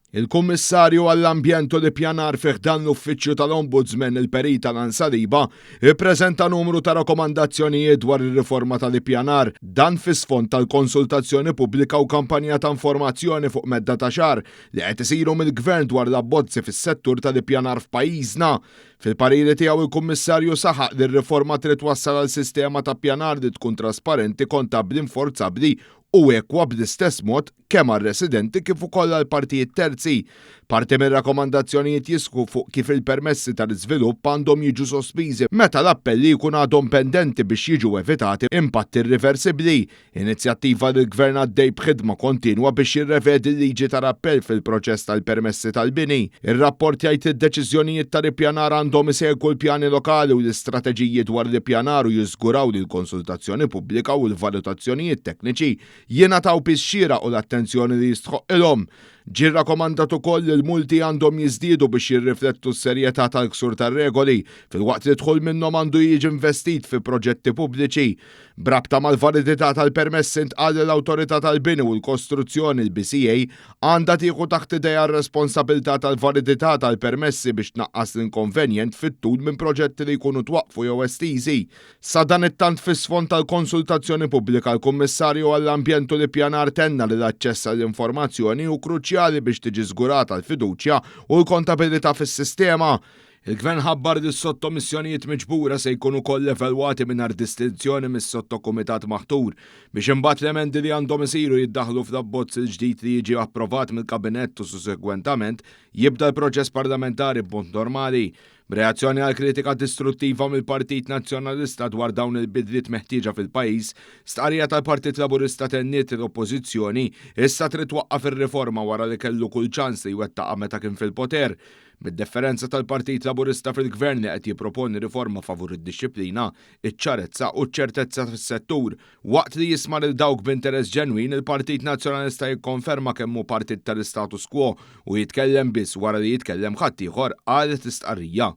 Il-Kummissarju għall-Ambjent u l-Ippjanar fih dan l-Uffiċċju tal-Ombudsman il-Perita Lansaliba ippreżenta numru ta' rakkomandazzjonijiet dwar ir-riforma tal-Ippjanar, dan fis-sfond tal-konsultazzjoni pubblika u kampanja ta' informazzjoni fuq medda ta' xahar li qed isiru mill-Gvern dwar l-abbozzi fis-settur tal-Ippjanar f'pajjiżna. Fil-pariri tiegħu il-Kummissarju saħaq li r-riforma trid twassal għal sistema ta' ppjanar li tkun trasparenti, kontabbli, inforzabbli u ekwa bl-istess mod kemm għar-residenti kif ukoll għall-partijiet terzi. Parti mir-rakkomandazzjonijiet jisħu fuq kif il-permessi tal-iżvilupp għandhom jiġu sospiżi meta l-appelli jkun għadhom pendenti biex jiġu evitati impatti irreversibbli. Inizjattiva li l-Gvern għaddej b'ħidma kontinwa biex jirrevedi l-liġi tal-appell fil-proċess tal-permessi tal-bini. Ir-rapport jgħid id-deċiżjonijiet tal-Ippjanar għandhom isegwu l-pjani lokali u l-istrateġiji dwar l-Ippjanar u jiżguraw li l-konsultazzjoni pubblika u l-valutazzjonijiet tekniċi jingħataw bix-xieraq u l-attenzjoni li jistħoqilhom. Ġie rrakkomandat ukoll li l-multi għandhom jiżdiedu biex jirriflettu s-serjetà tal-ksur tar-regoli filwaqt li dħul minnhom għandu jiġi investit fi proġetti pubbliċi. Brabta mal-validità tal-permessi intqal l-Awtorità tal-Bini u l-Kostruzzjoni l-BCA għandha tieħu taħt idejha r-responsabilità tal-validità tal-permessi biex tnaqqas l-inkonvenjent fit-tul minn proġetti li jkunu twaqqfu jew estiżi. Sa dan it-tant fis-sfond tal-konsultazzjoni pubblika l-Kummissarju għall-Ambjent u l-Ippjanar tenna li l-aċċess għall-informazzjoni hu kruċjali biex tiġi żgurata l-fiduċja u l-kontabilità fis-sistema. Il-Gvern ħabbar li s-sottomissjonijiet miġbura se jkunu koll evalwati mingħajr distinzjoni mis-sottokumitat maħtur biex imbagħad l-emendi li għandhom isiru jiddaħħlu fl-abbozz il-ġdid li jiġi approvat mill-Kabinett u sussegwentament jibda l-proċess parlamentari b'mod normali. B'reazzjoni għal kritika distruttiva mill-Partit Nazzjonalista dwar dawn il-bidliet meħtieġa fil-pajjiż, stqarrija tal-Partit Laburista tenniet l-Oppożizzjoni issa trid twaqqaf ir-riforma wara li kellu kull ċans li jwettaqha meta kien fil-poter. Mid-differenza tal-Partit Laburista fil-Gvern li qed jipproponi riforma favur id-dixxiplina, iċ-ċarezza u ċ-ċertezza fis-settur, waqt li jisma' lil dawk b'interess ġenwin il-Partit Nazzjonalista jikkonferma kemm hu partit tal-status quo u jitkellem biss wara li jitkellem ħadd ieħor qalet istqarrija.